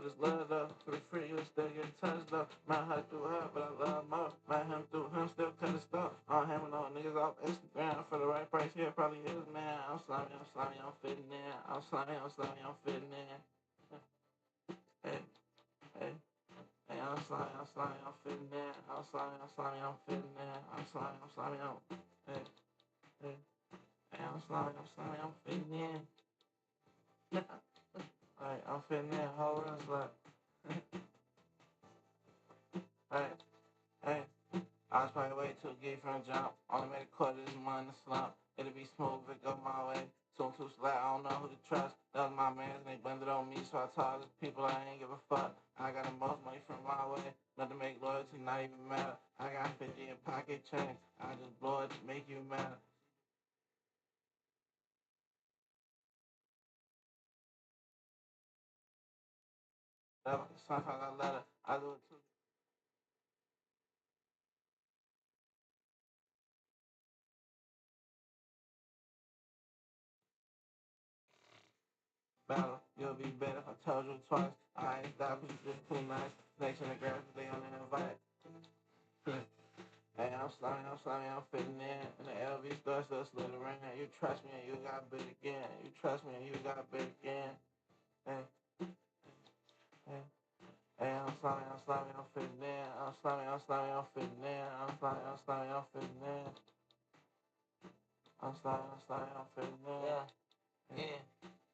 just love though. For the free, you still get touched though. Might hurt through her, but I love more. Might him through him, still cut the stuff. I'm hammering on niggas off Instagram for the right price. Yeah, probably is, man. I'm slimy, I'm fitting in. I'm slimy, I'm fitting in. Hey, hey. Hey, I'm slimy, I'm fitting in. I'm slimy, I'm fitting in. I'm slimy, I'm. Hey, hey. Hey, I'm slimy, I'm fitting in. Like, I'm fitting in, whole rest like. Hey, hey. I was probably way too gay from the jump. Only made a quarter this month in the slump. It'll be smooth if it go my way. Soon too slack, I don't know who to trust. That was my mans and they blended on me, so I told the people I ain't give a fuck. I got the most money from my way. Nothing to make loyalty not even matter. I got 50 in pocket change. I just blow it to make you matter. Sometimes I let her. I do it too. Battle, you'll be better if I told you twice. I ain't stop, cause you just too nice. Next in the grass, they on the invite. Hey, I'm slimy, I'm fitting in. And the LV store still slithering. You trust me and you got bit again. You trust me and you got bit again. Hey, hey, hey, I'm fitting in. I'm fitting in. I'm fitting in. I'm fitting in. Yeah, yeah.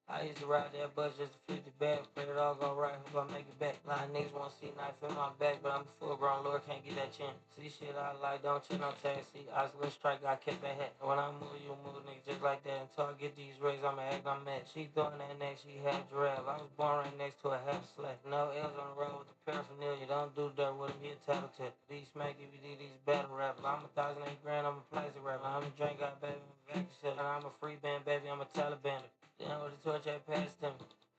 I used to ride that bus just to 50 back, pray it all go right, hope I make it back. A lot of niggas wanna see knife in my back, but I'm a full grown lord, can't get that chin. See shit I like, don't chill no taxi. I was a little strike, I kept that hat. When I move, you move, nigga, just like that. Until I get these rays, I'ma act I'm mad. She throwing that neck, she had giraffe. I was born right next to a half slack. No L's on the road with the paraphernalia. Don't do dirt with him, he a tattletale. These smack if you do these battle rappers. I'm 1,008 grand, I'm a plastic rapper. I'm a drink out, baby, I'm a vacuum sealer. And I'm a free band, baby, I'm a Taliban. Then with the torch I passed him.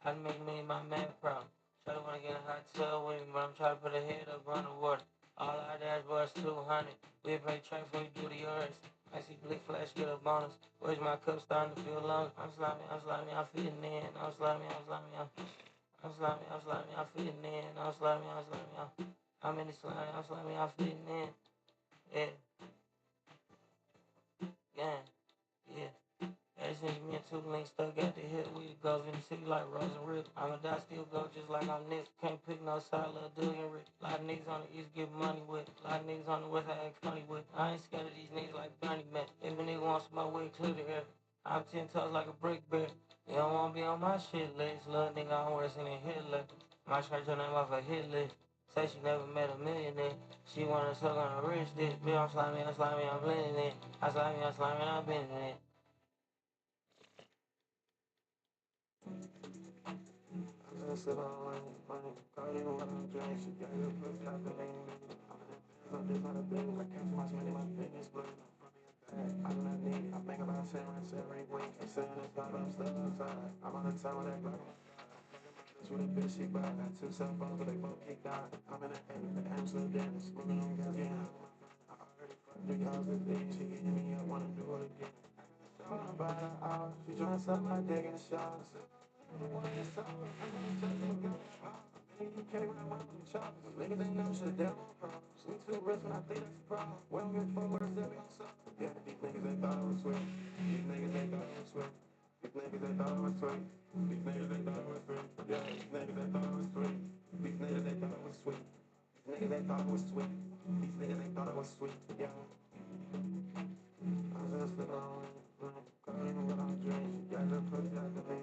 I make me my man proud. Try to wanna get a hot tub with me, but I'm trying to put a head up on the water. All I dash was 200. We play tracks when we do the yours. I see Blick Flash get a bonus. Where's my cup starting to feel long? I'm slimy, I'm feeding in. I'm slimy, I'm feeding in. I'm in the slimy, I'm feeding in. Yeah, yeah, yeah. Ever since me and two links stuck at the hip, we goes in the city like Rose and Rip. I'ma die still go just like I'm Nick. Can't pick no side, little dude and Rick. A lot of niggas on the east get money with. A lot of niggas on the west I act funny with. I ain't scared of these niggas like Bernie Mac. If a nigga wants smoke with, clear the air. I'm 10 toes like a brick bear. You don't wanna be on my shit list. Little nigga, I'm worse than a Hitler. My scratch your name off a hit list. Say she never met a millionaire. She wanna suck on a rich dick. Bitch, I'm slimy, I'm blending it. I'm slimy, I'm bending it. I said I want money, call you when I'm drunk. She got your pussy, I feel like I'm in this other thing. I can't too much money, my fitness, but I'm not needy. I think about 10 rents every week. And saying it's not, I'm still outside. I'm on the time with that Glock. That's what a bitch she buy. Got two cell phones, but they both kicked out. I'm in the Amsterdam, smoking on gas, yeah. I already fucked 3 hours a day. She hitting me up, wanna do it again. Talking about an hour. She tryna suck my dick in the shower. Niggas ain't never shut down. We too rich when I think that's a problem. We don't give a fuck what I said, we don't suck. Yeah, these niggas they thought it was sweet. These niggas they thought it was sweet. These niggas they thought it was sweet. These niggas they thought it was sweet. Yeah, these niggas they thought it was sweet. These niggas they thought it was sweet. These niggas they thought it was sweet. These niggas they thought it was sweet. Yeah. I just sit on it. Calling what I'm drinking. Got the pussy out the vein.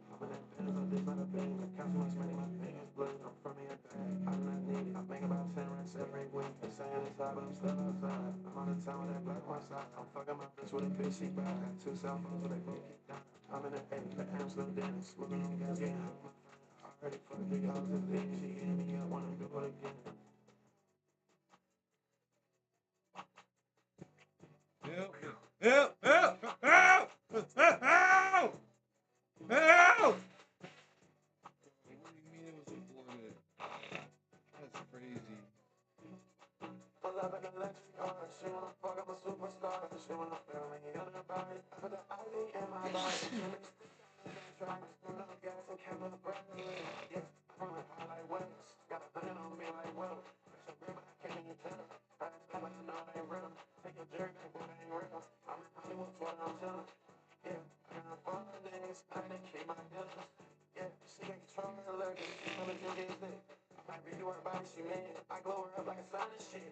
I'm in that Benz, I'm just not a thing. I count too much money, my fingers blue. I'm from here back. I'm not needy. I think about 10 rents every week. They saying it's hot, but I'm still outside. I'm on the town with that black one side. I'm fucking my bitch with a bitch she buy. Got two cell phones, but they both keep down. I'm in the Amsterdam, smoking on gas, getting high. I already fucked 3 hours a day. She hitting me up, wanna do it again. Help! Help! Help! Help! Help! Help! What do you mean it was recorded? That's crazy. Pull up in the electric car. She wanna fuck, I'm a superstar. She wanna feel me in her body. I put the IV in my body. Trying to spin up gas and camera the breath. Yeah, I'm high like Trump and look, I'm a ginger stick. I really work by she man. I glow her up like a sun and shit.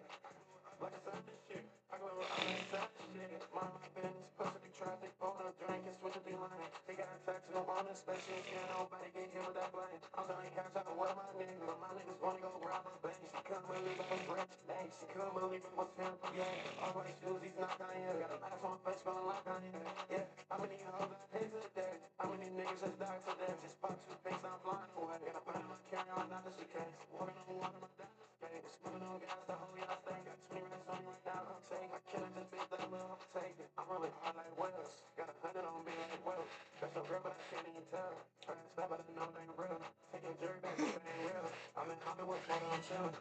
Like a sun and shit. I glow her up like a sun and shit. Mind my business, pussy traffic, hold up, drink and switch up the line. They got a tattoo on the special, can't nobody get hit with that blame. I'm selling cash out with my nigga. My niggas wanna go grab my bank. She couldn't believe I was rich. Hey, she couldn't believe it was him. Yeah, all my shoes, he's not dying. Got a mask on my face, feeling like I am. Yeah, how many hoes I hate today? How many niggas just died today? Just pop two pinks, I'm flying away. Got a pen in my carry on, not just a case. Walking on water, my diamonds fake. Smoking on gas, the whole y'all stay. Got 20 racks on me right now, I'm taking. I kill it, this bitch, that little, I'm taking. I'm rolling hard like Wells. Got 100 on me like Wells. Got some real, but I can't even tell. Trying to snap, but I know they ain't real. Taking jerk back, but they ain't real. I'm in Hollywood, but I'm chillin'.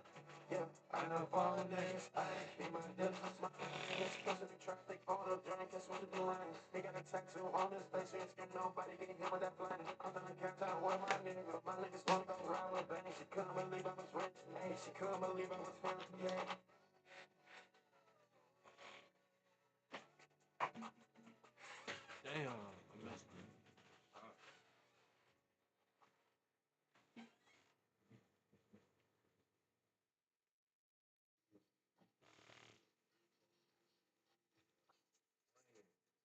Yeah, I know falling niggas. I need my dips and my niggas. Pushing the traffic, hold up, drink and switch the lines. They got a tattoo on his face, you ain't scared nobody get hit with that flame. I'm trying to catch out with my nigga. My niggas wanna go ride with bangs. She couldn't believe I was rich. Hey, she couldn't believe I was him. Yeah. Damn, I messed it.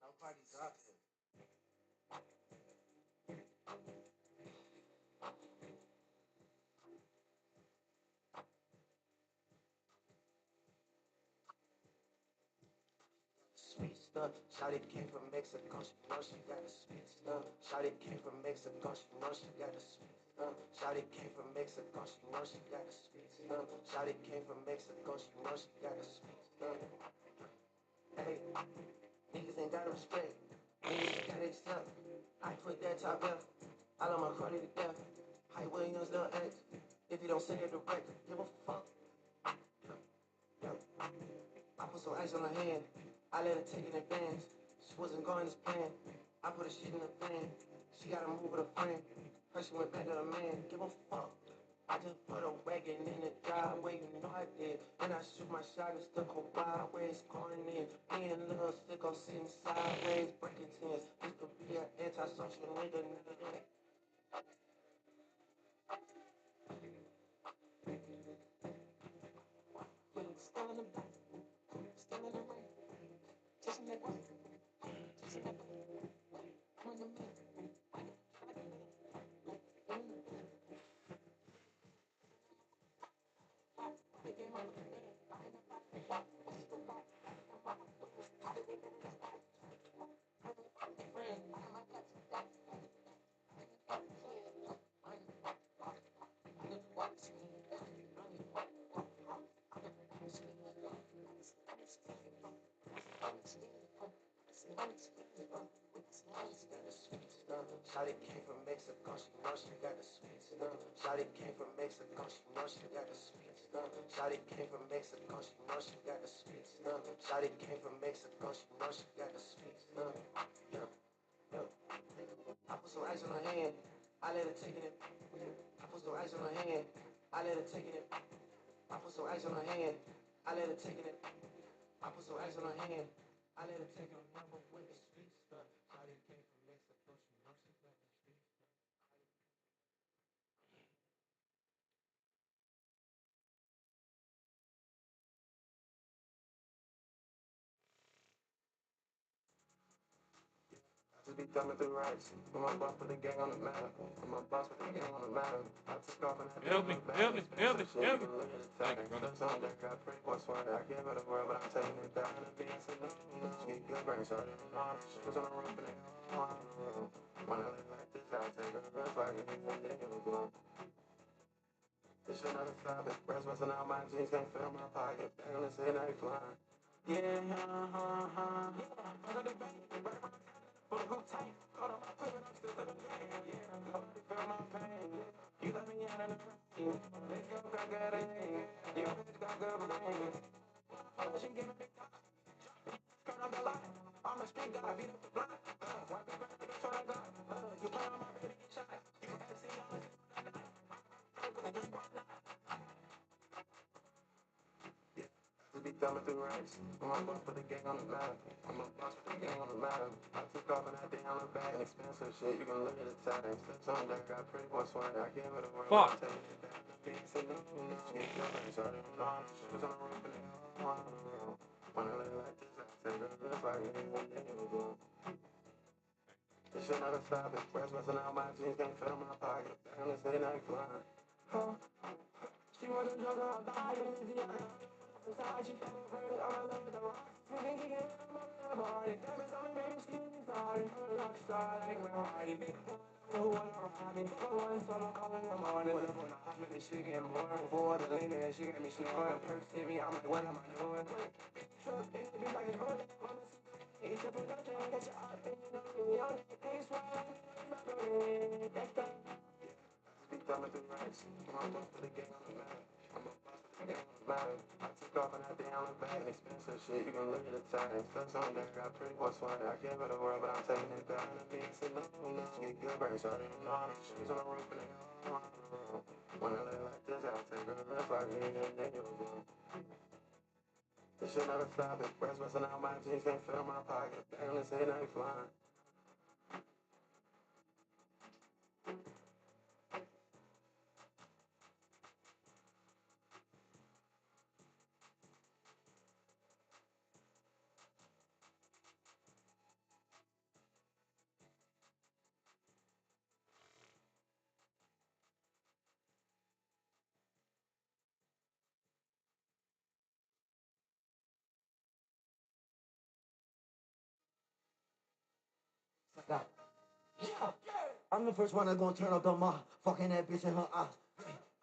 Nobody dropped it. Sweet stuff, Shawty came from Mexico, she know she got the sweet stuff. Shawty came from Mexico, she know she got the sweet stuff. Shawty came from Mexico, she know she got the sweet stuff. Shawty came from Mexico, she know she got the sweet stuff. Hey, niggas ain't got no respect, niggas got they stuff. I put that top left, I love my cruddy to death. Hype Williams, Lil X, if you don't say it direct, give a fuck. Yeah. I put some ice on her hand. I let her take it in advance. She wasn't going as planned. I put her shit in the fan. She gotta move with a friend. Her she went back to the man. Give a fuck. I just put a wagon in the driveway, you know I did. And I shoot my shot and stuck on byways, going in. Me and little sicko sitting sideways, breaking tens. Used to be an antisocial nigga. Still in the back, still in the rain. Just in that way, just in that way. I'm in the middle. Shawty came from Mexico, she know she got the sweet stuff. Shawty came from Mexico, she know she got the sweet stuff. Shawty came from Mexico, she know she got the sweet stuff. Shawty came from Mexico, she know she got the sweet stuff. Yeah, yeah. I put some ice on her hand, I let her take it in. I put some ice on her hand, I let her take it in. I put some ice on her hand, I let her take it in. I put some ice on her hand, I let her take it in. Number with the sweet stuff. Shawty came from Mexico, she know she got the sweet stuff. Just be thumbing through racks. Put my boss with the gang on the map. Put my boss with the gang on the map. I took off and had Help me, help me, help me, help me. Thank you, brother. That's on there. Got pretty boy swag. I give it a word, but I'm taking it down and being saloon. She good brain, so she was on the roof and they on the roof. When I live like this, I take a breath like a nigga and give a blow. This shit not a stop. Express busting out my jeans, can't feel my pocket. Back on the scene, I flying. Yeah, I got the bank, but who tight? Hold on, my pivot, I'm still living game. Yeah, nobody feel my pain. You let me out in the rain. Let's go, got good aim. Your bitch got good brain. She give me big time. Turn up the light. On the street, gotta beat up the block. Why be ready to turn up? You play on my baby, get shot. You had seen all this on the night. Just one night. Thumbing through ranks. I'm a boss with the gang on the map. I'm a boss with the gang on the map. I took off and that day on the back. Expensive shit, you can look at the time. Slips on deck, got pretty boy swag. I gave it a word. Fuck. I'm taking it back. The beats and the get going. So I don't know. Shoes on the roof and when I lay like this, I take a look like it ain't one day ago. This shit never stop. Express messing out my jeans, can't fit in my pocket. Back on the city night flying. Huh? She wanna juggle out the high and easy. Inside, she never heard it. I'm in love with the rock. You think you get it? I'm a party. Damn it, tell me, baby, she is sorry. I'm a rock star, like we're Hardy. Big who wanna ride me? Go on, so I'm calling in the morning. When I'm on the hot minute, she getting bored. Before the lean and she got me snoring. Perks hit me, I'm like, what am I doing? Truck, it be like it's rolling. It's a production, get your art, and you know me on it. Ain't swallowing, that's the speak thumbing through ranks. I'm a boss with the gang on the map. I'm a boss with the gang on the map. I took off and that day on the back. Expensive shit, you can look at the time. Slips on deck, got pretty boy swag. I gave it a word, but I'm taking it back. And the beats and the get good brains. So I didn't know. Shoes on the roof and when I lay like this, I take a look like me and then you go. This shit never stop. Express messing out my jeans, can't fit in my pocket. Back on the city night flying. I'm the first one that's gonna turn up the fucking that bitch in her eye.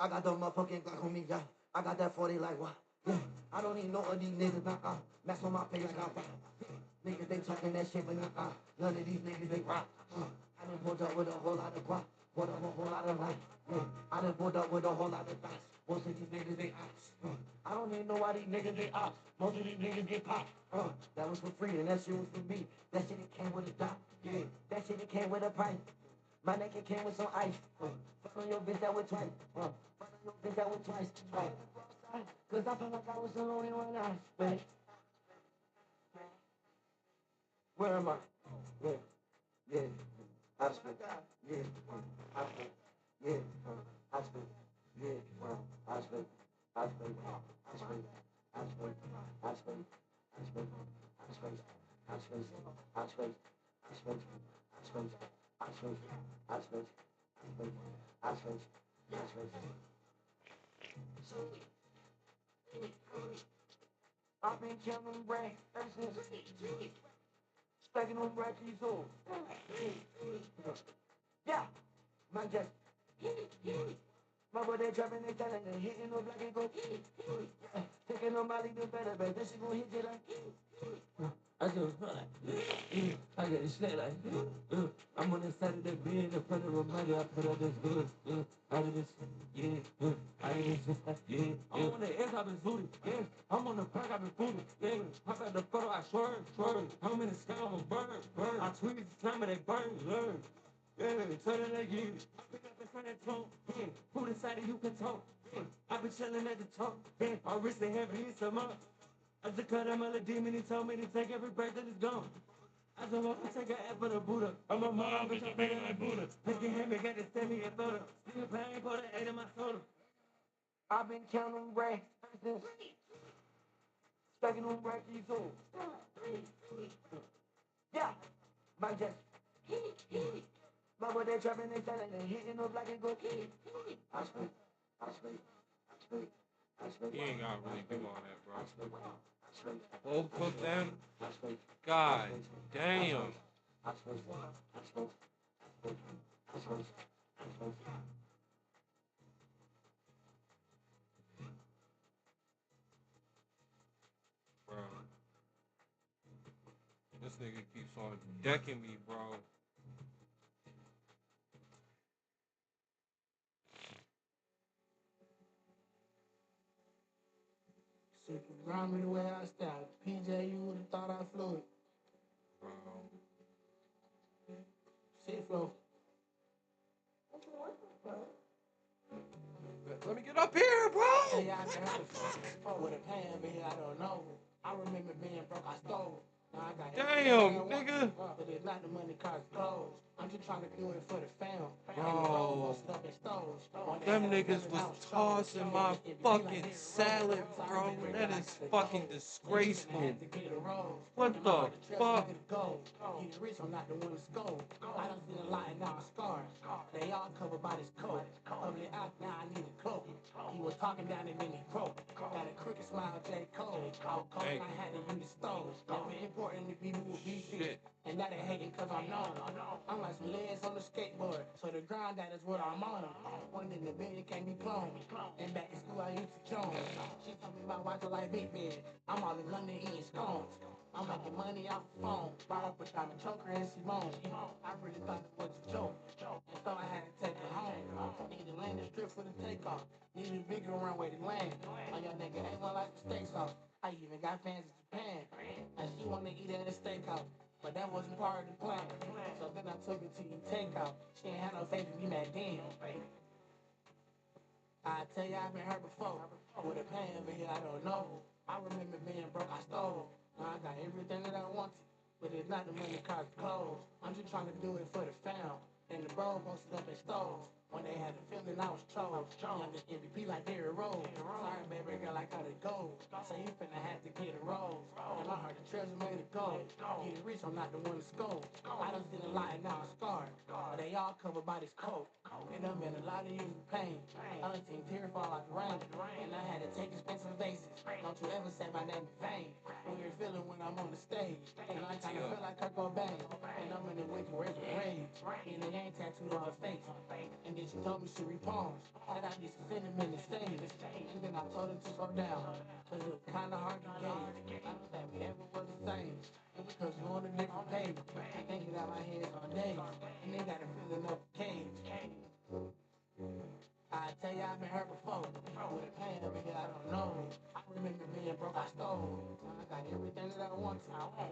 I got the motherfucking Glock on me, yeah. I got that 40 like what? Yeah. I don't need no of these niggas, Max on my face like I rock. Niggas, they talking that shit, but none of these niggas, they rock. I done pulled up with a whole lot of guap, pulled up a whole lot of life. Yeah. I done pulled up with a whole lot of thoughts. Most of these niggas, they ops. I don't even know why these niggas, they ops. Most of these niggas get popped. That was for free, and that shit was for me. That shit, it came with a dot. Yeah. That shit, it came with a price. My neck, it came with some ice. Fuck on your bitch, that was twice. Fuck on your bitch, that was twice. Cause I felt like I was the only one I spent. Where am I? Yeah. Yeah. I spent. Yeah. I spent. Yeah. I spent. Yeah. I spent. I spent. I spent. I spent. I spent. I spent. I spent. I spent. I spent. I spent. I spent. I spent. I spent. I spent. I spent. I've been counting racks ever since stacking on rackies on. Yeah, man just my boy they trapping, they telling, they hitting up like it go. Yeah, taking on Molly, do better, but then she gon' hit you like. I just I get a shit like I'm on the side of the bed in front of a money, I put up this good, out of this, yeah, I ain't just like, yeah, I'm on the edge, I've been zooted, yeah, I'm on the park, I've been booted, yeah, pop out the photo, I swerve, I'm in the sky, I'm a burn, I tweet the time, but they burn, learn, yeah, turn it again, I pick up in front of the tone, yeah, who decided you can talk, yeah, I been chilling at the top, yeah, my wrist ain't heavy, it's a month. I just cut him out of demon, he told me to take every breath that is gone. I just want to take an F for the Buddha. I'm a mom, bitch, I'm bigger like Buddha. Making him, got to send me a photo. Still paying for the 8 of my soda. I've been counting racks since stacking on rackies on. Yeah, my just. My boy, they trapping, they selling, they hitting up like it go. I spent, I spent, I spent, I spent. You ain't gotta really do all that, bro. I spent. Full cook them. God damn. Bro. This nigga keeps on decking me, bro. So if you grind me the way I style, PJ, you would've thought I flew it. Bro. See, flow. Let me get up here, bro. tell you I been hurt before with a pain over here, I don't know. I remember being broke, I stole. Now I got Damn, nigga. but it's not the money, cars clothes. I'm just trying to do it for the fam. Bro, them niggas was tossing my fucking salad, bro. That is fucking disgraceful. What the fuck? Get rich, I'm not the one to scold. I done seen a lot and now I'm scarred. They all covered by this coat. Ugly out, now I need a cloak. He was talking down and then he broke. Got a crooked smile, J. Cole. I had to use the stove. Never important to be who be shit. And now they hating cause I'm known. I'm like some legs on the skateboard. So the grind, that is what I'm on. One in the bed, it can't be cloned. And back in school, I used to join. She told me about watching like Big Ben. I'm all in London eating scones. I'm making money off the phone. Brought up with Diamond Choker and Simone. I really thought it was a joke. And so I had to take her home. Needed land and strip for the takeoff. Needed a bigger runway to land. On your nigga ain't one like the steak sauce. I even got fans in Japan. And she wanna eat at a steakhouse. But that wasn't part of the plan. So then I took her to eat takeout. She ain't had no faith in me back then. I tell you I've been hurt before. With a pain over here, I don't know. I remember being broke, I stole. Now I got everything that I wanted. But it's not the money, cars, clothes. I'm just trying to do it for the fam. And the bro posted up in stores. When they had the feeling I was chose. Youngest MVP like Derrick Rose. Sorry, baby girl, I gotta go. So you finna have to get a rose. And I heard the treasure made it go. Get rich, I'm not the one to scold. I done seen a lot and now I'm scarred. But they all covered by this coat. And done been a lot of years of pain. I done seen tears fall like rain. And I had to take expensive vases. Don't you ever say my name in vain. When you're feeling when I'm on the stage. And I kinda feel like Kurt Cobain. And I'm in the winter wearing rage. And it ain't tattooed on her face. And then she told me she repoems. Said I need some sentiment and stage. And then I told her to slow down. Cause it was kinda hard to gauge. I don't think we ever was the same. And because you're on a different page. I can't get out my head on days. And they got a feeling of a cage. I tell you I've been hurt before. With a pain over here, I don't know. I remember being broke, I stole. I got everything that I wanted.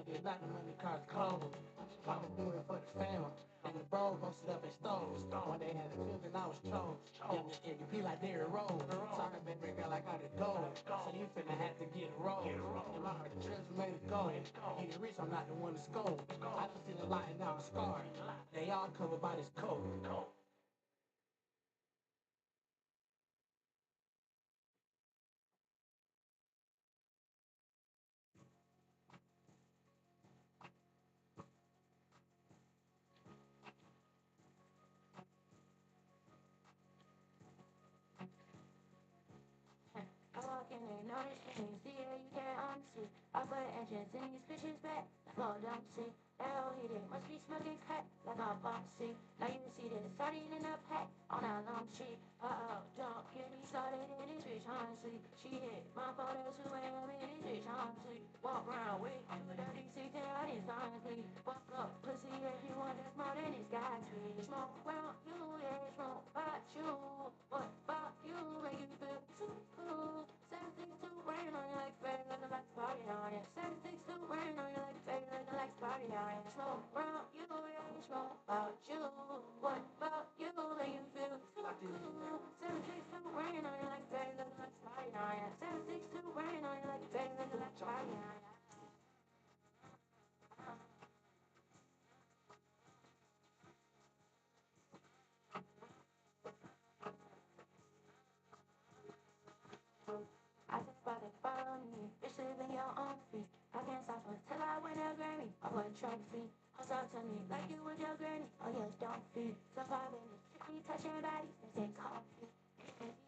It's not the money, cars, clothes. I'm just trying to do it for the fam. And the bro posted up in stores. When they had the feeling I was chose. Youngest MVP like Derrick Rose. Sorry, baby girl, I gotta go. So you finna have to get a rose. And I heard the treasure made it go. Get rich, I'm not the one to scold. I done seen a lot and now I'm scarred. They all covered by this coat. I walk in, they notice me. See it, you can't unsee. I put engines in these bitches back. Slow down, see. That old heated must be smoking crack like a bomb, see. Now you see this starting in a pack on that long sheet. Don't get me started in this bitch, honestly. She hit my phone at 2 a.m. in this bitch, honestly. Walk around with 236 and I didn't honestly. Fuck up, pussy, if you want that's more than this guy tweet. Smoke around you, yeah, smoke about you. What about you, make you feel too cool? 762 rain on you like fake, like the lights party on it. 762 rain on you like fake, like the lights party on it. Smoke around you, yeah, smoke about you. What about you, make you feel too cool? 762 rain on you like fake, like the lights party on it. 762 rain on you like fake, like the lights party on it. I just bought it for me. Bitch, live in your own feet. I can't stop until I win a Grammy. I want a trophy. Hold on to me like you was your granny. Oh yes, don't feed. Surviving this shit, we touching bodies and say coffee.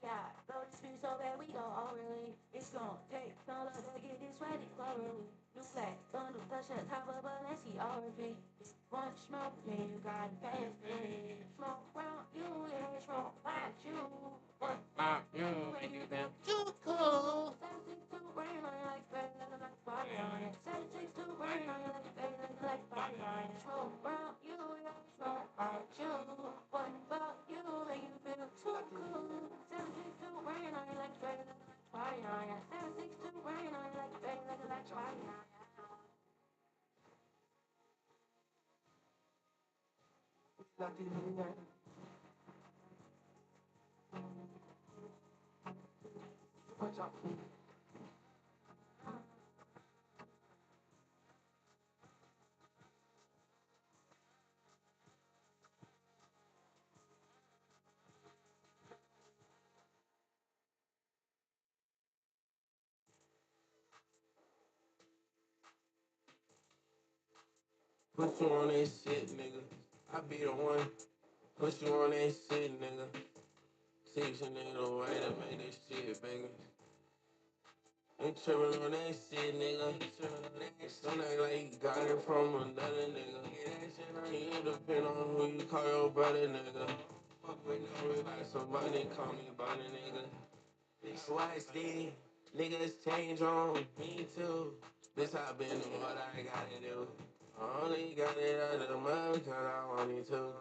Yeah, blow this beat so bad we go overly. It's gon' take no love to get this ready slowly. New flag, don't do touch the top of Balenciaga RV. Want smoke, then you gotta pay me. Smoke around you, yeah, smoke about you. What about you? Make you feel too cool. 762 rain on you like fake, like a light party on it. 762 rain on you like fake, like a light party on it. Smoke around you, yeah, smoke about you. What about you? Make you feel too cool. 762 rain on you like fake, like a light party on it. 762 rain on you like fake, like a light party on it. Put you on that shit, nigga. I be the one. Put you on that shit, nigga. Teach a nigga the way to make this shit, baby. Ain't trippin' on that shit, nigga. Don't act like you got it from another nigga. Can you depend on who you call your brother, nigga? Fuck with no like somebody call me by the nigga. This why it's steady. Niggas change on me too. This I been doing what I gotta do. I only got it out of the mud because I wanted to.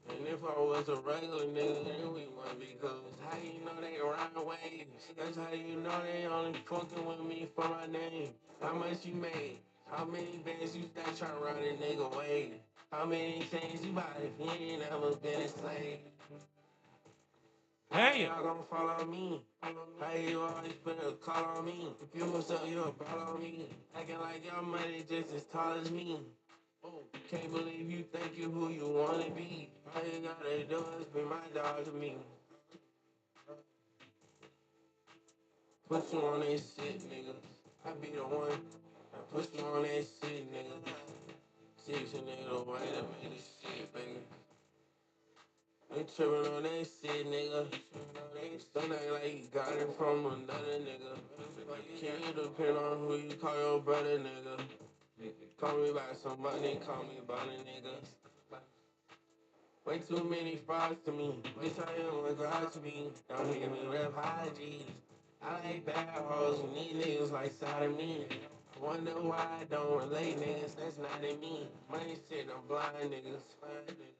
And if I was a regular nigga, then we wouldn't be cool. That's how you know they run waves. That's how you know they only fucking with me for my name. How much you made? How many bands you stack trying to run a nigga way? How many chains you buy if you ain't never been a slave? Damn. Y'all gonna follow me. How you always put a call on me? If you was up, you a ball on me. Acting like your money just as tall as me. Can't believe you think you who you wanna be. All you gotta do is be my dog to me. Put you on that shit, nigga. I be the one. I put you on that shit, nigga. Teach a nigga the way to make this shit, baby. Ain't trippin' on that shit, nigga. Don't act like you got it from another nigga. Can you depend on who you call your brother, nigga? Call me by somebody, call me by the nigga. Way too many frogs to me. Bitch, I am what God to me. Don't hear me rap high G's. I like bad hoes and these niggas like side of me. Wonder why I don't relate, niggas. That's not in me. Money shit, I'm blind niggas.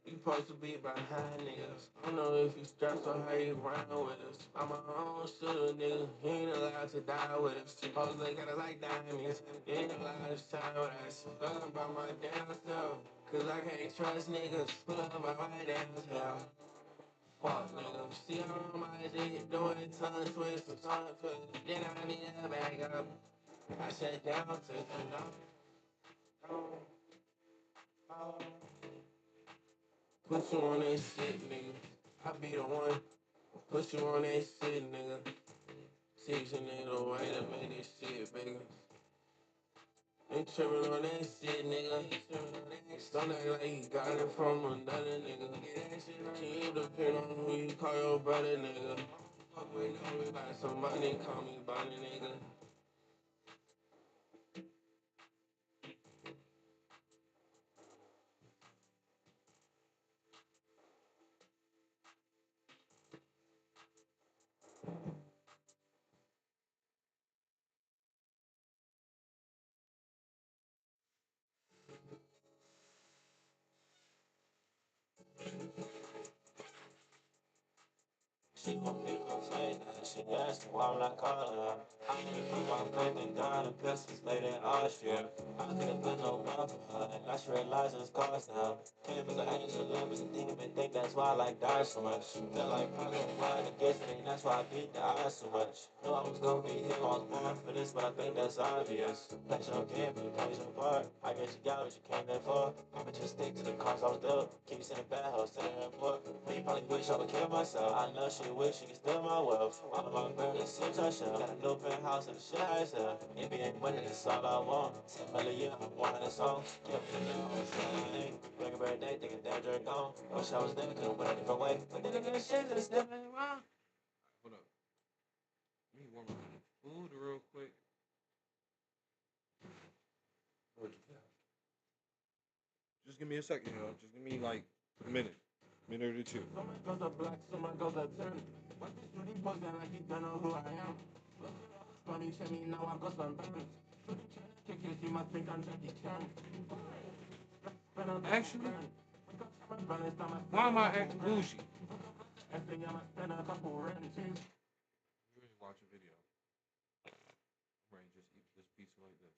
You supposed to be behind niggas. I don't know if you strapped or how you run with us. I'm my own shooter, nigga. You ain't allowed to die with us. Hoes they gotta like diamonds. You ain't allowed to shine with us. Talking about my damn self. Cause I can't trust niggas. Pull up my damn self. Fuck niggas. See all my shit doing tongue twist for tongue twist. Then I need to back up. I shut down to the Put you on that shit, nigga. I be the one. Put you on that shit, nigga. Teach a nigga the way to make this shit, baby. Ain't trippin' on that shit, nigga. Don't act like you got it from another nigga. Can you depend on who you call your brother, nigga? Fuck with no like somebody call me by the nigga. She gon' make her say that. She asked me why I'm not calling her. I need to keep my faith and down the pistols laid in Austria. I could've been no love for her, and I just realized it's cost now. Can't make an angel love is a demon, think that's why I like die so much. Feel like probably I'm blind against it, and that's why I beat the eyes so much. Knew I was gonna be here, I was born for this, but I think that's obvious. Place your game, but it plays your part. I guess you got what you came there for. I'ma just stick to the cause I was dope. Keep you sending bad hoes, sending her book. But you probably wish I would kill myself. I know she wish she could steal my wealth. All of my burden seems I shall. Got a new penthouse and the shit I sell. NBA winning, that's all I want. 10 million, I'm one of the songs. Give me the nose, I ain't. Bring a birthday, thinking that you're gone. Wish I was there, could've went a different way. But then again, shit just stepping wrong. Hold up. Let me warm up food real quick. Just give me a second, yo. Just give me like a minute. Minute or two. Someone goes up black, someone goes up turn. What this duty posing like he don't know who I am? Funny to me, now I got some balance. Kick you, she must think I'm Jackie Chan. Actually, why am I acting bougie? I think I must spend a couple rents. Really watch a video. I'm ready to just eat this pizza like this.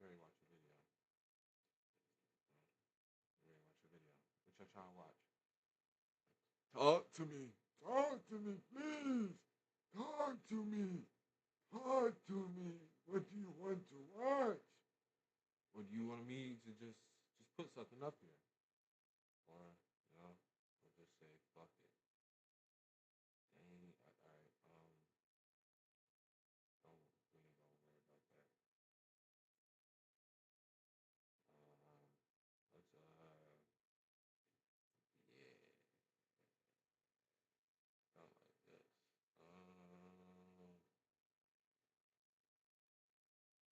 Ready to watch a video. Ready to watch a video. What y'all trying to watch? Talk to me. Talk to me, please. Talk to me. Talk to me. What do you want to watch? Or do you want me to just put something up here? Or, you know, or just say, fuck it. Dang, alright, don't, we ain't gonna worry about that. Let's, yeah, something like this.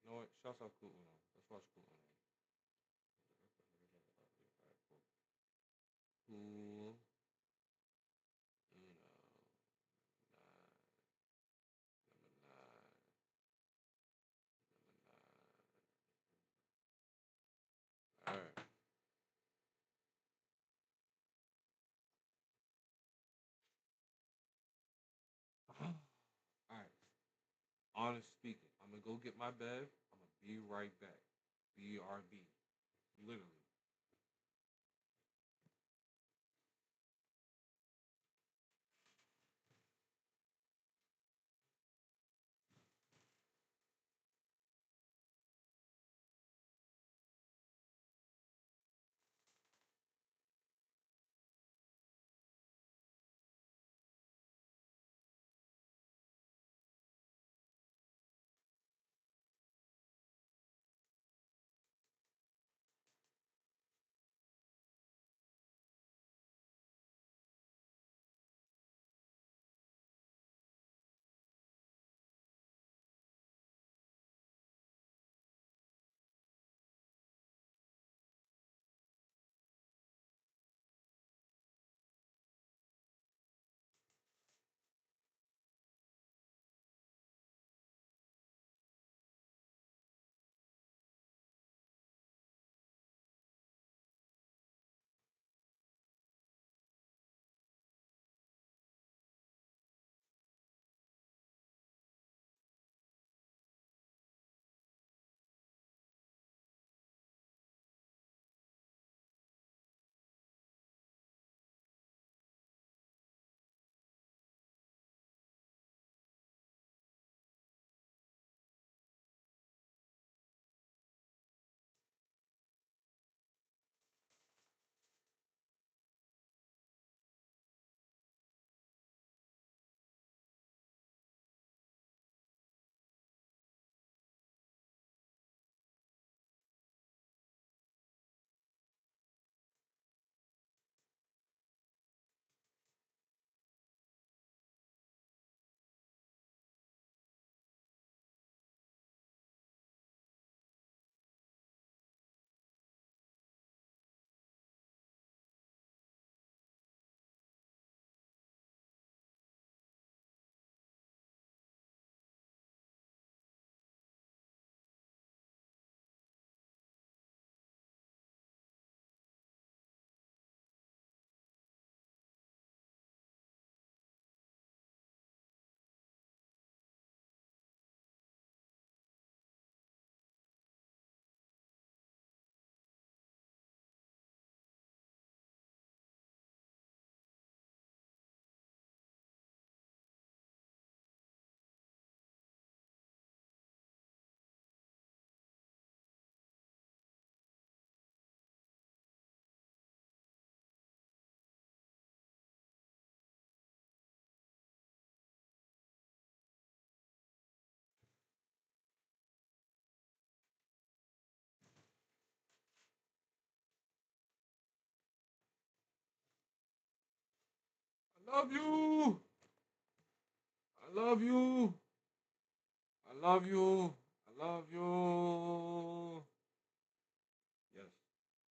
You know what? Shouts out Cool Uno. Let's watch Cool Uno. Alright, cool. Cool Uno. Number 9. Alright. Alright. Honest speaking, I'm gonna go get my bev. I'm gonna be right back. BRB. Literally. I love you. I love you. I love you. I love you. Yes.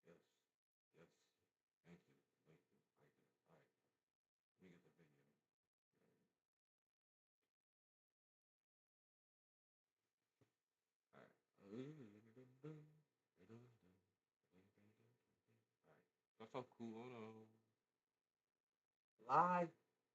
Yes. Yes. Thank you. Thank you. Thank you. All right. Let me get the video. All right. All right. That's how cool. Oh no. July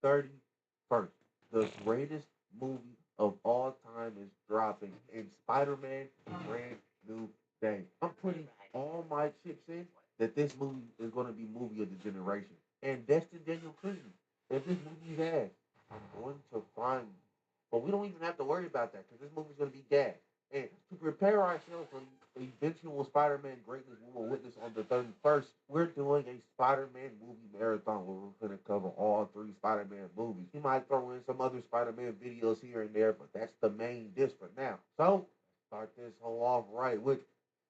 31st, the greatest movie of all time is dropping in Spider-Man Brand New Day. I'm putting all my chips in that this movie is going to be movie of the generation. And Destin Daniel Clinton, if this movie is ass, I'm going to find you. But we don't even have to worry about that because this movie's going to be gas. And to prepare ourselves for eventual Spider-Man greatness we will witness on the 31st, we're doing a Spider-Man movie marathon where we're going to cover all 3 Spider-Man movies. We might throw in some other Spider-Man videos here and there, but that's the main dish for now. So, start this whole off right with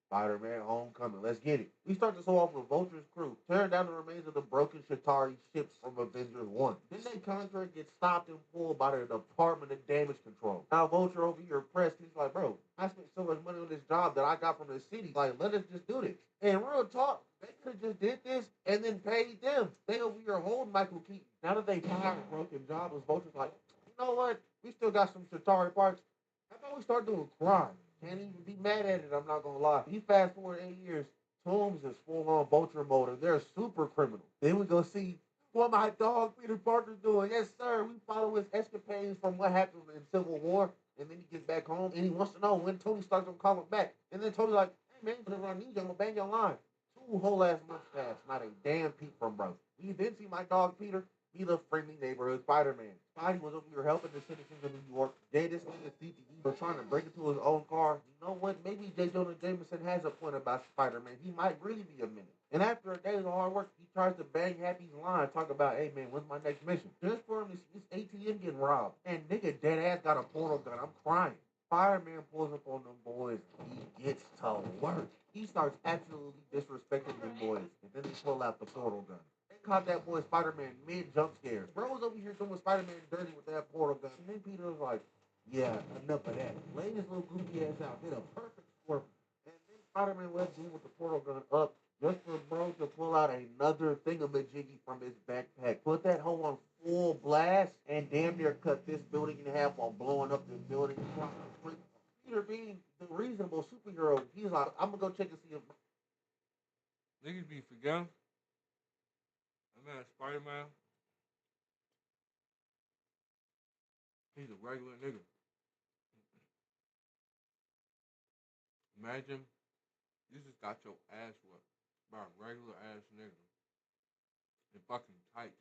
Spider-Man Homecoming. Let's get it. We start this off with Vulture's crew tearing down the remains of the broken Chitauri ships from Avengers 1. Then their contract gets stopped and pulled by the Department of Damage Control. Now Vulture over here pressed, he's like, bro, I spent so much money on this job that I got from the city. Like, let us just do this. And real talk, they could have just did this and then paid them. They over here holding Michael Keaton. Now that they fired a broken job, Vulture's like, you know what? We still got some Chitauri parts. How about we start doing crime? Can't even be mad at it, I'm not gonna lie. You fast forward 8 years, Toomes is full on Vulture mode and they're super criminal. Then we go see what my dog Peter Parker's doing. Yes, sir. We follow his escapades from what happened in Civil War, and then he gets back home and he wants to know when Tony Stark's gonna call him back. And then Tony's like, hey man, whenever I need you, I'm gonna bang your line. 2 whole ass months passed, not a damn peep from bro. We then see my dog Peter be the friendly neighborhood Spider-Man. Spidey was over here helping the citizens of New York. Jay, this nigga CTE was trying to break into his own car. You know what? Maybe J. Jonah Jameson has a point about Spider-Man. He might really be a minute. And after a day of hard work, he tries to bang Happy's line, talk about, hey man, when's my next mission? Just for him to see his ATM getting robbed. And nigga dead ass got a portal gun. I'm crying. Spider-Man pulls up on them boys. He gets to work. He starts absolutely disrespecting them boys. And then they pull out the portal gun. Caught that boy Spider-Man mid-jump scare. Bro was over here doing Spider-Man dirty with that portal gun. And then Peter was like, yeah, enough of that. Laid his little goofy ass out. Did a perfect swerve. And then Spider-Man left dude with the portal gun up just for bro to pull out another thingamajiggy from his backpack. Put that hoe on full blast and damn near cut this building in half while blowing up the building. Peter being the reasonable superhero, he's like, I'm going to go check and see if... Niggas be forgetting. Man, Spider-Man, he's a regular nigga. Imagine you just got your ass whipped by a regular ass nigga in fucking tights.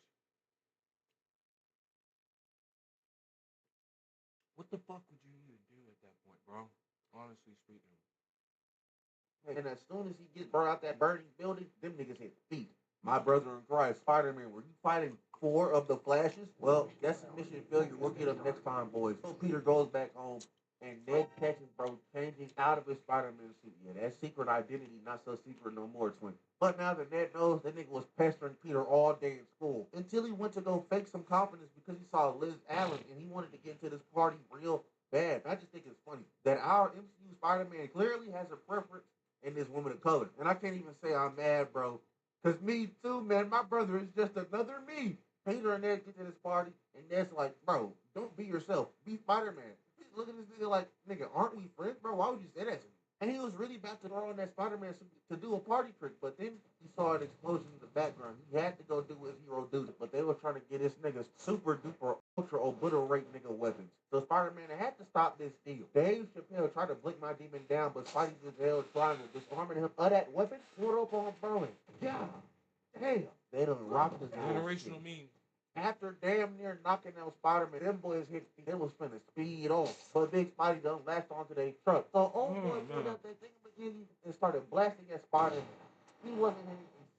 What the fuck would you even do at that point, bro? Honestly speaking. And as soon as he gets brought out that burning building, them niggas hit feet. My brother in Christ, Spider-Man, were you fighting 4 of the Flashes? Well, that's a mission failure. We'll get them next time, boys. So Peter goes back home, and Ned catches bro changing out of his Spider-Man suit. Yeah, that secret identity, not so secret no more, twin. But now that Ned knows, that nigga was pestering Peter all day in school. Until he went to go fake some confidence because he saw Liz Allen, and he wanted to get into this party real bad. I just think it's funny that our MCU Spider-Man clearly has a preference in this woman of color. And I can't even say I'm mad, bro. Because me too, man. My brother is just another me. Peter and Ned get to this party, and Ned's like, bro, don't be yourself. Be Spider-Man. Look at this nigga like, nigga, aren't we friends, bro? Why would you say that to me? And he was really about to throw on that Spider-Man suit to do a party trick, but then he saw an explosion in the background. He had to go do his hero duty, but they were trying to get this nigga super duper ultra obliterate nigga weapons. So Spider-Man had to stop this deal. Dave Chappelle tried to blink my demon down, but Spidey just held triangle, disarming him of that weapon, pulled up on Berlin. Yeah, damn. They done rocked his Generational meme. After damn near knocking out Spider-Man, them boys hit, they was finna speed off. But Big Spidey done latched onto their truck. So old boy pulled out that thing and started blasting at Spider-Man. He wasn't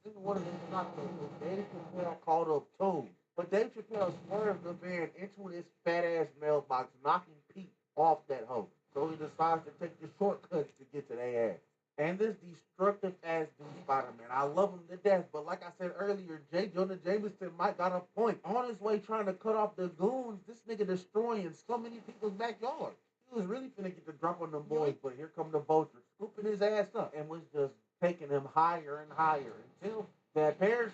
in one of them not Dave Chappelle called up too. But Dave Chappelle swerved the van into this fat ass mailbox, knocking Pete off that hoe. So he decides to take the shortcuts to get to their ass. And this destructive ass dude Spider-Man. I love him to death, but like I said earlier, J. Jonah Jameson might got a point. On his way trying to cut off the goons, this nigga destroying so many people's backyard. He was really finna get the drop on them boys, but here come the vulture, scooping his ass up and was just taking him higher and higher until that parachute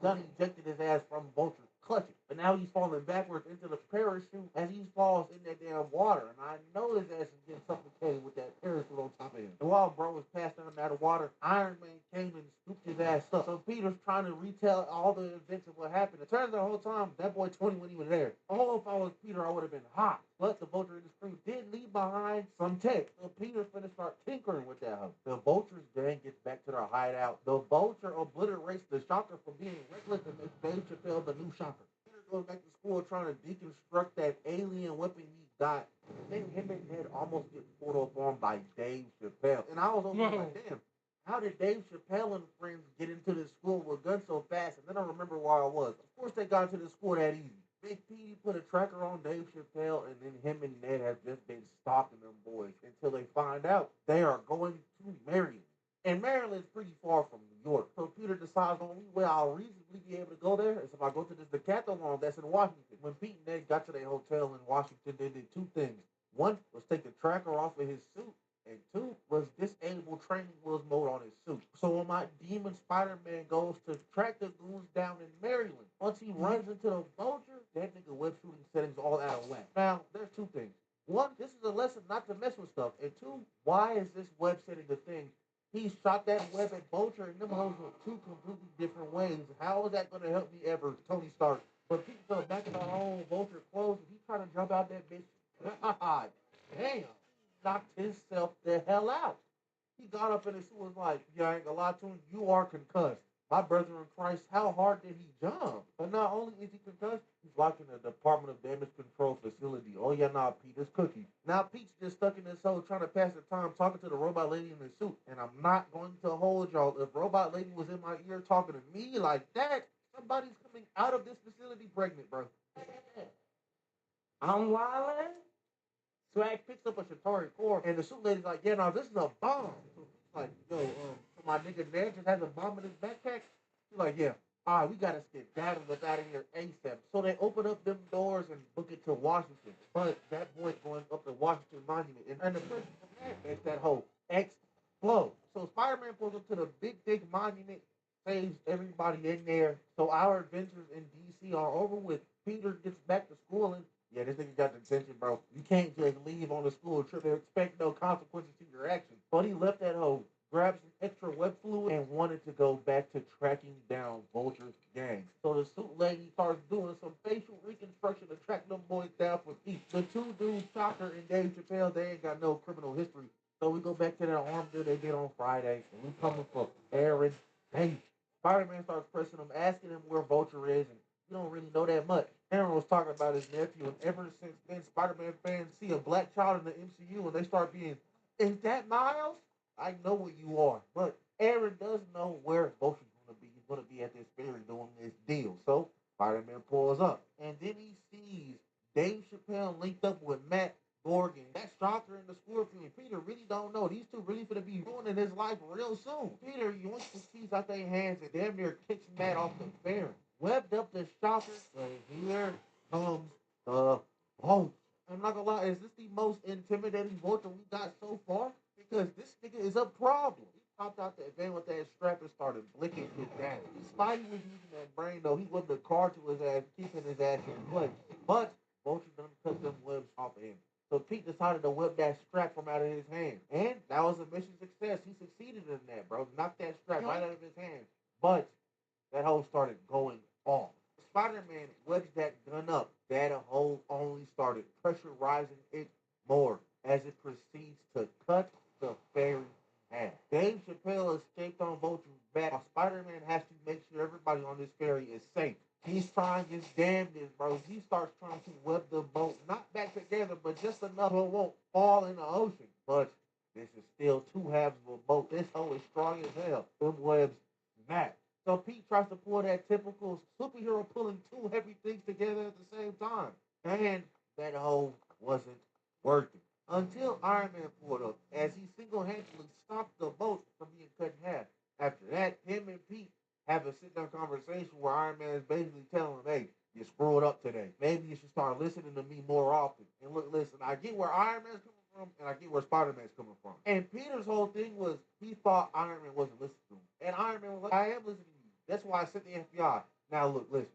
done ejected his ass from vulture clutching. But now he's falling backwards into the parachute as he falls in that damn water. And I know his ass is getting suffocated with that parachute on top of him. And while bro was passing him out of water, Iron Man came and scooped his ass up. So Peter's trying to retell all the events of what happened. It turns out the whole time, that boy 20 when he was there. Oh, if I was Peter, I would have been hot. But the vulture in the screen did leave behind some tech. So Peter's finna start tinkering with that hoe. The vulture's gang gets back to their hideout. The vulture obliterates the shocker for being reckless and makes Dave Chappelle the new shocker. Peter goes back to school trying to deconstruct that alien weapon he got. Then him and Ned almost get pulled up on by Dave Chappelle. And I was over like, damn, how did Dave Chappelle and friends get into this school with guns so fast? And then I remember where I was. Of course, they got into the school that easy. Big P put a tracker on Dave Chappelle, and then him and Ned have just been stalking them boys until they find out they are going to Maryland. And Maryland's pretty far from New York. So Peter decides the only way I'll reasonably be able to go there is if I go to this decathlon that's in Washington. When Pete and Ned got to their hotel in Washington, they did two things. One was take the tracker off of his suit, and two was disable training wheels mode on his suit. So when my demon Spider-Man goes to track the goons down in Maryland, once he runs into the vulture, that nigga web shooting settings all out of whack. Now, there's two things. One, this is a lesson not to mess with stuff. And two, why is this web setting a thing? He shot that web at Vulture and them hoes were two completely different ways. How is that going to help me ever, Tony Stark? But Pete fell back in our own Vulture clothes and he trying to jump out that bitch. God damn. Knocked himself the hell out. He got up in his suit and was like, yeah, I ain't gonna lie to him, you are concussed. My brother in Christ, how hard did he jump? But not only is he concussed, he's locked in the Department of Damage Control facility. Oh yeah, nah, Pete, it's Cookie. Now Pete's just stuck in this hole trying to pass the time talking to the robot lady in the suit. And I'm not going to hold y'all. If robot lady was in my ear talking to me like that, somebody's coming out of this facility pregnant, bro. I'm wildin'. Swag picks up a Shatari core, and the suit lady's like, yeah, no, this is a bomb. So he's like, yo, my nigga Ned just has a bomb in his backpack. She's like, yeah, all right, we gotta get that and out of here ASAP. So they open up them doors and book it to Washington. But that boy's going up to Washington Monument, and the person from that makes that whole explode. So Spider-Man pulls up to the big, big monument, saves everybody in there. So our adventures in DC are over with. Peter gets back to school and yeah, this nigga got detention, bro. You can't just leave on a school trip and expect no consequences to your actions. But he left that hoe, grabbed some extra web fluid, and wanted to go back to tracking down Vulture's gang. So the suit lady starts doing some facial reconstruction to track them boys down for peace. The two dudes, Shocker and Dave Chappelle, they ain't got no criminal history. So we go back to that arm deal they did on Friday, and we coming for Aaron Davis. Spider-Man starts pressing him, asking him where Vulture is, and you don't really know that much. Aaron was talking about his nephew, and ever since then, Spider-Man fans see a black child in the MCU and they start being, is that Miles? I know what you are. But Aaron does know where Vulture's going to be. He's going to be at this ferry doing this deal. So Spider-Man pulls up. And then he sees Dave Chappelle linked up with Matt Morgan. That Shocker and the Scorpion. Peter really don't know. These two really going to be ruining his life real soon. Peter yoinks the keys out their hands and damn near kicks Matt off the ferry. Webbed up the Shocker, and here comes the Vulture. I'm not gonna lie, is this the most intimidating Vulture we got so far? Because this nigga is a problem. He popped out that van with that strap and started blicking his ass. Spidey was using that brain though. He wasn't a car to his ass, keeping his ass in place. But Vulture done cut them webs off of him. So Pete decided to whip that strap from out of his hand. And that was a mission success. He succeeded in that, bro. Knocked that strap right out of his hand. But that hole started going off. Spider-Man wedged that gun up. That hole only started pressurizing it more as it proceeds to cut the ferry in half. Dave Chappelle escaped on Vulture's back. While Spider-Man has to make sure everybody on this ferry is safe. He's trying his damnedest, bro. He starts trying to web the boat, not back together, but just enough so it won't fall in the ocean. But this is still two halves of a boat. This hole is strong as hell. Them webs snap. So Pete tries to pull that typical superhero pulling two heavy things together at the same time. And that hole wasn't working. Until Iron Man pulled up, as he single-handedly stopped the boat from being cut in half. After that, him and Pete have a sit-down conversation where Iron Man is basically telling him, hey, you screwed up today. Maybe you should start listening to me more often. And look, listen, I get where Iron Man's coming from, and I get where Spider-Man's coming from. And Peter's whole thing was, he thought Iron Man wasn't listening to him. And Iron Man was like, I am listening to you. That's why I sent the FBI. Now look, listen.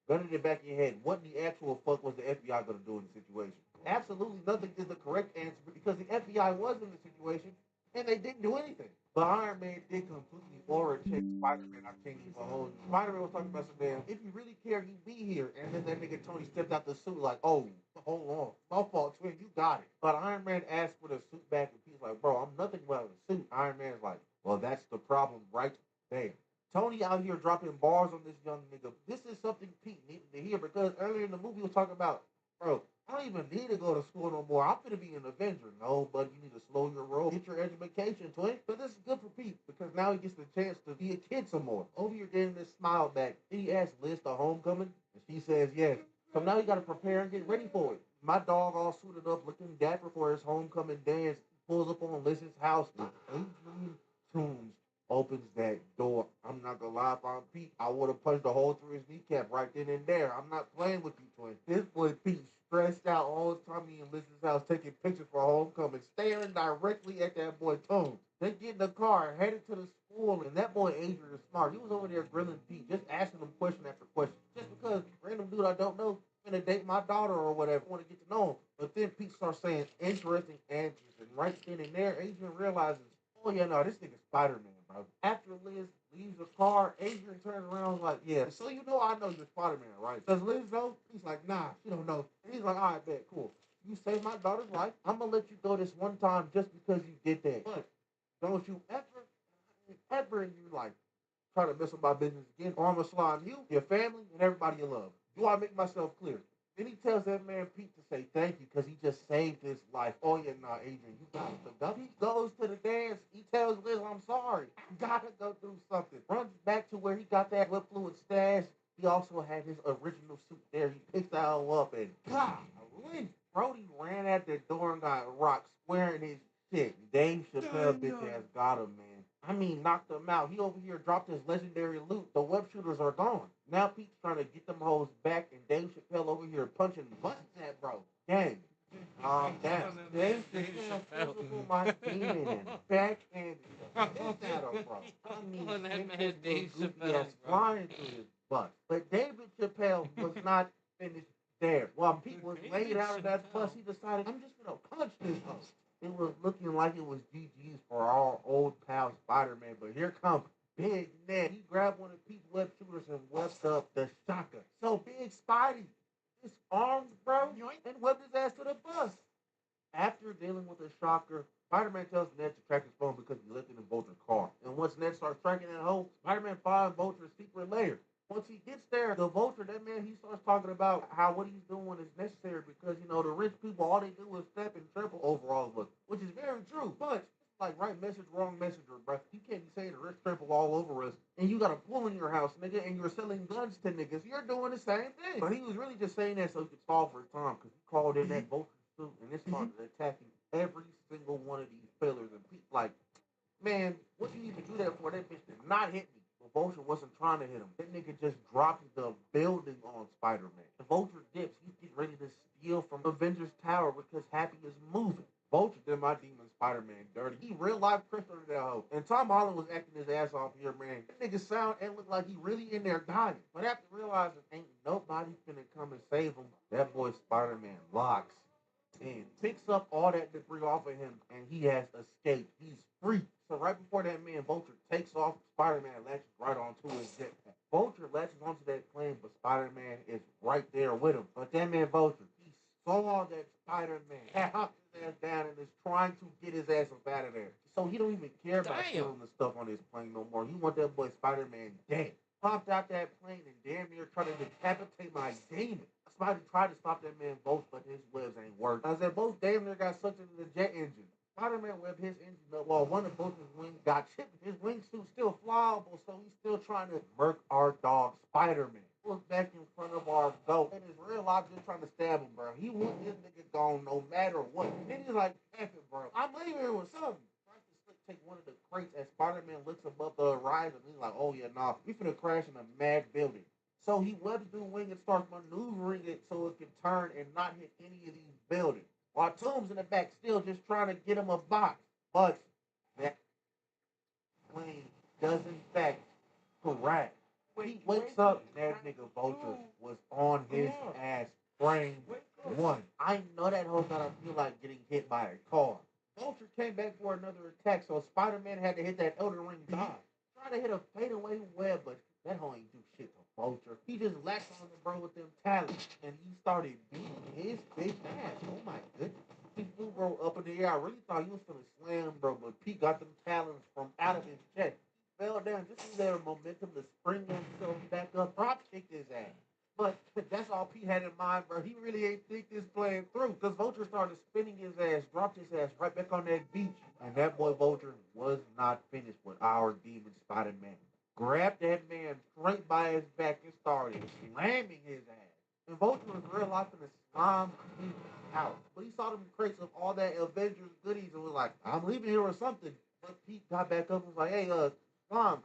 Gun in the back of your head. What in the actual fuck was the FBI going to do in the situation? Absolutely nothing is the correct answer because the FBI was in the situation and they didn't do anything. But Iron Man did completely aura check Spider-Man. I can't even hold you. Spider-Man was talking about some damn, if you really care, you be here. And then that nigga Tony stepped out the suit like, oh, hold on. My fault, twin. You got it. But Iron Man asked for the suit back and he's like, bro, I'm nothing without a suit. Iron Man's like, well, that's the problem right there. Tony out here dropping bars on this young nigga. This is something Pete needed to hear because earlier in the movie we was talking about, bro, I don't even need to go to school no more. I'm gonna be an Avenger. No, but you need to slow your roll. Get your education, twin. But this is good for Pete because now he gets the chance to be a kid some more. Over here getting this smile back. Then he asks Liz to homecoming, and she says yes. So now you gotta prepare and get ready for it. My dog all suited up, looking dapper for his homecoming dance, pulls up on Liz's house. Adrian Toombs opens that door. I'm not gonna lie, if I'm Pete, I would have punched a hole through his kneecap right then and there. I'm not playing with you, twin. This boy Pete stressed out all the time in Liz's house taking pictures for homecoming, staring directly at that boy Toombs. They get in the car, headed to the school, and that boy Adrian is smart. He was over there grilling Pete, just asking him question after question. Just because random dude I don't know gonna date my daughter or whatever, want to get to know him. But then Pete starts saying interesting answers, and right then and there, Adrian realizes, oh yeah, no, this nigga's Spider-Man, bro. After Liz leaves the car, Adrian turns around and is like, yeah, so you know I know you're Spider-Man, right? Does Liz know? He's like, nah, she don't know. And he's like, all right, bet, cool. You saved my daughter's life. I'm gonna let you go this one time just because you did that. But don't you ever in your life try to mess up my business again, or I'm gonna slide on you, your family, and everybody you love. Do I make myself clear? Then he tells that man Pete to say thank you because he just saved his life. Oh yeah, nah, Adrian, you got to go. He goes to the dance. He tells Liz, I'm sorry. I gotta go do something. Runs back to where he got that lip fluid stash. He also had his original suit there. He picks that all up and God, Brody ran at the door and got rocked square in his shit. Dave Chappelle bitch ass got him, man. I mean, knocked him out. He over here dropped his legendary loot. The web shooters are gone. Now Pete's trying to get them hoes back, and Dave Chappelle over here punching buttons at bro. Gang. Down. Dave Chappelle physical my demon and backhanded. That's at him, bro. I mean, that sent man his Dave goofy Chappelle, ass bro. flying through his butt. But David Chappelle was not finished there. While Pete was laid out of that bus, he decided, I'm just gonna punch this hoe. It was looking like it was GG's for our old pal Spider-Man, but here comes Big Ned. He grabbed one of Pete's web shooters and webbed up the shocker. So Big Spidey disarmed bro and webbed his ass to the bus. After dealing with the shocker, Spider-Man tells Ned to track his phone because he left it in Vulture's car. And once Ned starts tracking that hole, Spider-Man finds Vulture's secret lair. Once he gets there, the Vulture, that man, he starts talking about how what he's doing is necessary because, you know, the rich people, all they do is step and trample over all of us, which is very true. But like right message, wrong messenger, bro. You can't be saying the rich trample all over us, and you got a pool in your house, nigga, and you're selling guns to niggas. You're doing the same thing. But he was really just saying that so he could solve for his time because he called in that Vulture suit, and this started attacking every single one of these pillars. And people like, man, what you need to do that for? That bitch did not hit me. The Vulture wasn't trying to hit him. That nigga just dropped the building on Spider-Man. The Vulture dips. He's getting ready to steal from Avengers Tower because Happy is moving. Vulture did my demon Spider-Man dirty. He real life Chris under that hoe. And Tom Holland was acting his ass off here, man. That nigga sound and look like he really in there dying. But after realizing ain't nobody finna come and save him, that boy Spider-Man locks and picks up all that debris off of him, and he has escaped. He's free. So right before that man Vulture takes off, Spider-Man latches right onto his jetpack. Vulture latches onto that plane, but Spider-Man is right there with him. But that man Vulture, he saw that Spider-Man hopped his ass down and is trying to get his ass up out of there. So he don't even care about killing the stuff on his plane no more. He want that boy Spider-Man dead. Popped out that plane and damn near tried to decapitate my demon. Spidey tried to stop that man both, but his webs ain't working. I said both damn near got sucked into the jet engine. Spider-Man webbed his engine up while one of both his wings got chipped. His wingsuit's still flyable, so he's still trying to murk our dog Spider-Man. Look back in front of our goat, and his real life just trying to stab him, bro. He want this nigga gone no matter what. And then he's like, F it, bro. I'm leaving here with something. Take one of the crates as Spider-Man looks above the horizon. He's like, oh yeah, nah, we finna crash in a mad building. So he webs the wing and starts maneuvering it so it can turn and not hit any of these buildings. While Toombs in the back still just trying to get him a box. But that plane does in fact crash. He wakes up and that nigga Vulture was on his ass frame one. I know that hoe gotta feel like getting hit by a car. Vulture came back for another attack, so Spider-Man had to hit that Elden Ring dodge. Trying to hit a fadeaway web, but that hoe ain't do shit to Vulture. He just latched on the bro with them talons, and he started beating his big ass. Oh my goodness. He flew bro up in the air. I really thought he was gonna slam bro, but Pete got them talons from out of his chest. fell down. Just use their momentum to spring themselves back up. Drop kicked his ass. But that's all Pete had in mind, bro. He really ain't think this playing through. Because Vulture started spinning his ass, dropped his ass right back on that beach. And that boy Vulture was not finished with our demon Spider-Man. Grabbed that man straight by his back and started slamming his ass. And Vulture was real life in the slime Pete out. But he saw them crates of all that Avengers goodies and was like, I'm leaving here or something. But Pete got back up and was like, hey, Slime,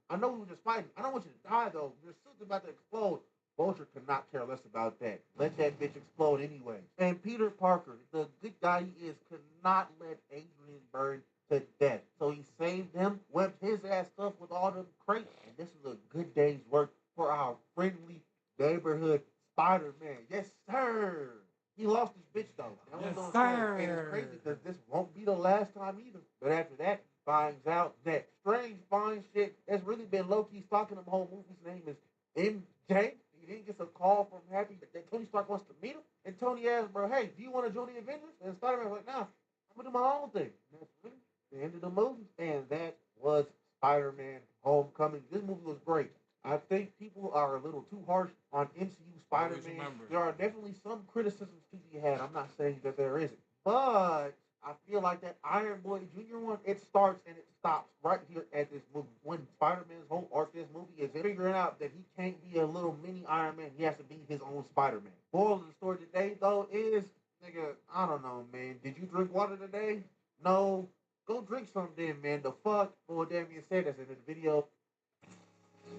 I know we were just fighting. I don't want you to die, though. Your suit's about to explode. Vulture could not care less about that. Let that bitch explode anyway. And Peter Parker, the good guy he is, could not let Adrian burn to death. So he saved him, whipped his ass up with all them crates. And this is a good day's work for our friendly neighborhood Spider-Man. Yes, sir. He lost his bitch, though. That Yes, was sir. And it's crazy because this won't be the last time either. But after that, he finds out that Strange finds shit that's really been low-key stalking him the whole movie. His name is MJ. He then gets a call from Happy that Tony Stark wants to meet him. And Tony asks, bro, hey, do you want to join the Avengers? And Spider-Man's like, nah, I'm going to do my own thing. And that's really the end of the movie. And that was Spider-Man Homecoming. This movie was great. I think people are a little too harsh on MCU Spider-Man. remember. There are definitely some criticisms to be had. I'm not saying that there isn't. But I feel like that Iron Boy Jr. one, it starts and it stops right here at this movie. When Spider-Man's whole arc this movie is figuring out that he can't be a little mini Iron Man, he has to be his own Spider-Man. Moral of the story today, though, is, nigga, I don't know, man. Did you drink water today? No. Go drink some then, man. The fuck? Well, Damien said that's in the video.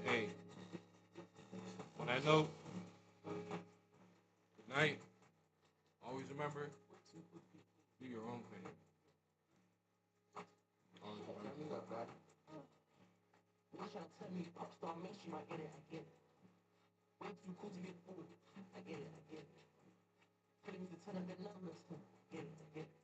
Hey, on that note, good night. Always remember, do your own thing. Always remember. You trying to tell me pop star mainstream? I get it, I get it. Way too cool to get fooled. I get it, I get it. Putting me to 10 of the numbers. Get it, I get it.